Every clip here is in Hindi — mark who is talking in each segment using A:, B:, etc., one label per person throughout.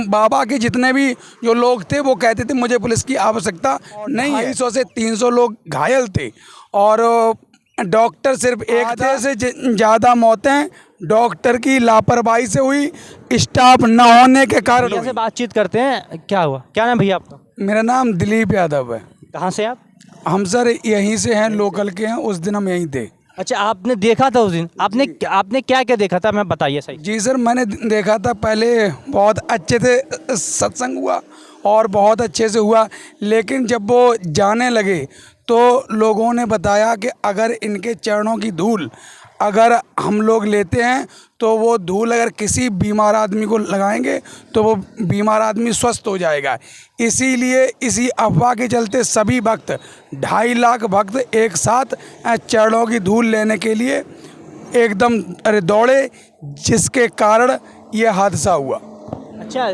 A: बाबा के जितने भी जो लोग थे वो कहते थे मुझे पुलिस की आवश्यकता नहीं है। 250 से 300 लोग घायल थे और डॉक्टर सिर्फ एक थे से ज़्यादा मौतें डॉक्टर की लापरवाही से हुई, स्टाफ न होने के कारण
B: भैया से
A: हुई।
B: बातचीत करते हैं, क्या हुआ, क्या नाम भैया आपका?
A: मेरा नाम दिलीप यादव है।
B: कहाँ से आप?
A: हम सर यहीं से हैं, लोकल के हैं। उस दिन हम यहीं थे।
B: अच्छा, आपने देखा था उस दिन? आपने क्या क्या देखा था, मैं बताइए सही।
A: जी सर, मैंने देखा था। पहले बहुत अच्छे से सत्संग हुआ और बहुत अच्छे से हुआ, लेकिन जब वो जाने लगे तो लोगों ने बताया कि अगर इनके चरणों की धूल अगर हम लोग लेते हैं तो वो धूल अगर किसी बीमार आदमी को लगाएंगे तो वो बीमार आदमी स्वस्थ हो जाएगा। इसीलिए इसी अफवाह के चलते सभी भक्त 2.5 लाख भक्त एक साथ चरणों की धूल लेने के लिए एकदम दौड़े, जिसके कारण ये हादसा हुआ।
B: अच्छा,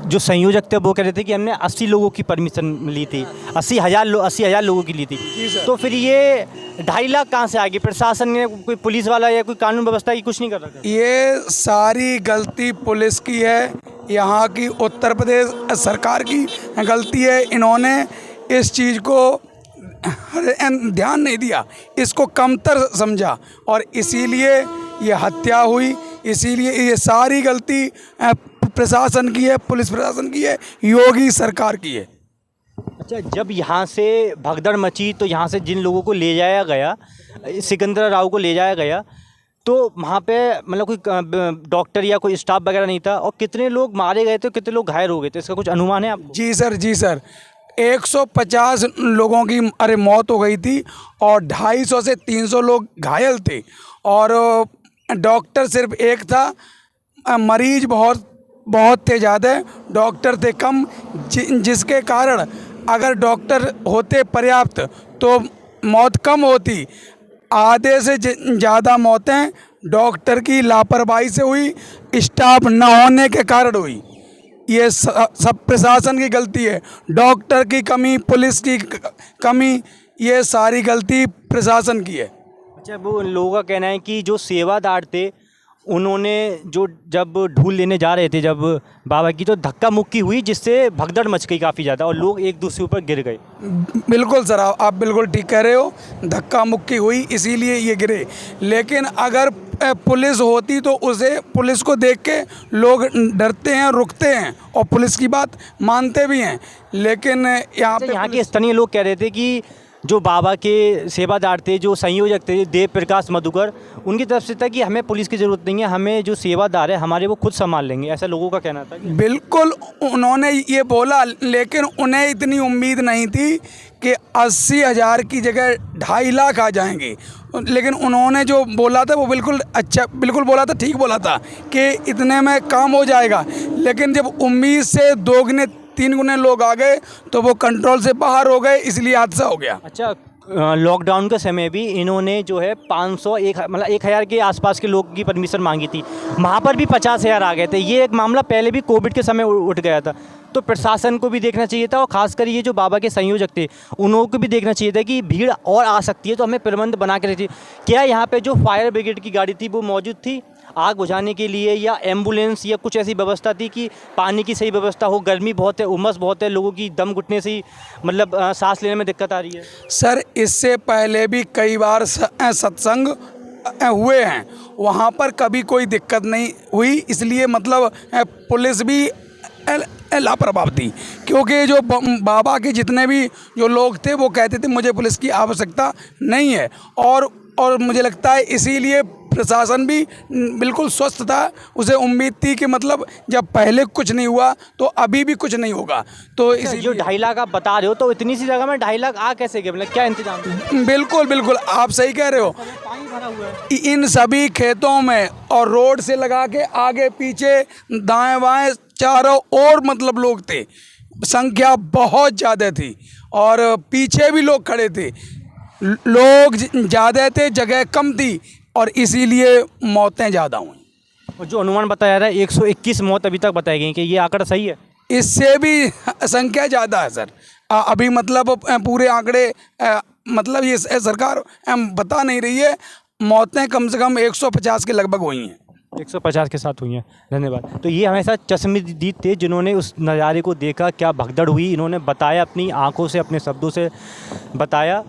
B: जो संयोजक थे वो कह रहे थे कि हमने 80 लोगों की परमिशन ली थी, 80,000 लोगों की ली थी। तो फिर ये 2.5 लाख कहाँ से आ गई? प्रशासन ने, कोई पुलिस वाला या कोई कानून व्यवस्था की कुछ नहीं कर रहा था?
A: ये सारी गलती पुलिस की है, यहाँ की उत्तर प्रदेश सरकार की गलती है। इन्होंने इस चीज़ को ध्यान नहीं दिया, इसको कमतर समझा और इसीलिए ये हत्या हुई। इसीलिए ये सारी गलती प्रशासन की है, पुलिस प्रशासन की है, योगी सरकार की है।
B: अच्छा, जब यहाँ से भगदड़ मची तो यहाँ से जिन लोगों को ले जाया गया, सिकंदर राव को ले जाया गया, तो वहाँ पे मतलब कोई डॉक्टर या कोई स्टाफ वगैरह नहीं था, और कितने लोग मारे गए थे, कितने लोग घायल हो गए थे, इसका कुछ अनुमान है आपको?
A: जी सर 150 लोगों की मौत हो गई थी और 250 से 300 लोग घायल थे और डॉक्टर सिर्फ एक था। मरीज बहुत थे ज़्यादा, डॉक्टर थे कम, जिसके कारण अगर डॉक्टर होते पर्याप्त तो मौत कम होती। आधे से ज़्यादा मौतें डॉक्टर की लापरवाही से हुई, स्टाफ न होने के कारण हुई। ये सब प्रशासन की गलती है, डॉक्टर की कमी, पुलिस की कमी, ये सारी गलती प्रशासन की है।
B: अच्छा, वो लोगों का कहना है कि जो सेवादार थे उन्होंने जो जब ढूल लेने जा रहे थे जब बाबा की, तो धक्का मुक्की हुई, जिससे भगदड़ मच गई काफ़ी ज़्यादा और लोग एक दूसरे ऊपर गिर गए।
A: बिल्कुल सर, आप बिल्कुल ठीक कह रहे हो, धक्का मुक्की हुई इसीलिए ये गिरे। लेकिन अगर पुलिस होती तो उसे, पुलिस को देख के लोग डरते हैं, रुकते हैं और पुलिस की बात मानते भी हैं। लेकिन यहाँ
B: के स्थानीय लोग कह रहे थे कि जो बाबा के सेवादार थे, जो संयोजक थे देव प्रकाश मधुकर, उनकी तरफ से था कि हमें पुलिस की ज़रूरत नहीं है, हमें जो सेवादार है हमारे वो खुद संभाल लेंगे, ऐसा लोगों का कहना था।
A: बिल्कुल उन्होंने ये बोला, लेकिन उन्हें इतनी उम्मीद नहीं थी कि 80,000 की जगह 2.5 लाख आ जाएंगे। लेकिन उन्होंने जो बोला था वो बिल्कुल बोला था, ठीक बोला था कि इतने में काम हो जाएगा। लेकिन जब उम्मीद से 2-3 गुने लोग आ गए तो वो कंट्रोल से बाहर हो गए, इसलिए हादसा हो गया।
B: अच्छा, लॉकडाउन के समय भी इन्होंने जो है 1,000 के आसपास के लोग की परमिशन मांगी थी, वहाँ पर भी 50,000 आ गए थे। ये एक मामला पहले भी कोविड के समय उठ गया था, तो प्रशासन को भी देखना चाहिए था और ख़ासकर ये जो बाबा के संयोजक थे उनको को भी देखना चाहिए था कि भीड़ और आ सकती है तो हमें प्रबंध बना के रखिए। क्या यहाँ पे जो फायर ब्रिगेड की गाड़ी थी वो मौजूद थी आग बुझाने के लिए, या एम्बुलेंस या कुछ ऐसी व्यवस्था थी कि पानी की सही व्यवस्था हो? गर्मी बहुत है, उमस बहुत है, लोगों की दम घुटने से ही मतलब सांस लेने में दिक्कत आ रही है।
A: सर, इससे पहले भी कई बार सत्संग हुए हैं, वहाँ पर कभी कोई दिक्कत नहीं हुई। इसलिए मतलब पुलिस भी लापरवाह थी, क्योंकि जो बाबा के जितने भी जो लोग थे वो कहते थे मुझे पुलिस की आवश्यकता नहीं है। और मुझे लगता है इसीलिए प्रशासन भी बिल्कुल स्वस्थ था। उसे उम्मीद थी कि मतलब जब पहले कुछ नहीं हुआ तो अभी भी कुछ नहीं होगा। तो इसी
B: जो 2.5 लाख आप बता रहे हो, तो इतनी सी जगह में 2.5 लाख आ कैसे गए? मतलब क्या इंतजाम?
A: बिल्कुल आप सही कह रहे हो। इन सभी खेतों में और रोड से लगा के आगे पीछे दाएं बाएं चारों ओर मतलब लोग थे, संख्या बहुत ज़्यादा थी और पीछे भी लोग खड़े थे। लोग ज़्यादा थे, जगह कम थी और इसीलिए मौतें ज़्यादा हुई।
B: और जो अनुमान बताया जा रहा है 121 मौत अभी तक बताई गई, कि ये आंकड़ा सही है?
A: इससे भी संख्या ज़्यादा है सर। अभी मतलब पूरे आंकड़े मतलब ये सरकार बता नहीं रही है। मौतें कम से कम 150 के लगभग हुई हैं।
B: 150 के साथ हुई हैं। धन्यवाद। तो ये हमारे साथ चश्मदीद थे जिन्होंने उस नज़ारे को देखा, क्या भगदड़ हुई, इन्होंने बताया, अपनी आंखों से, अपने शब्दों से बताया।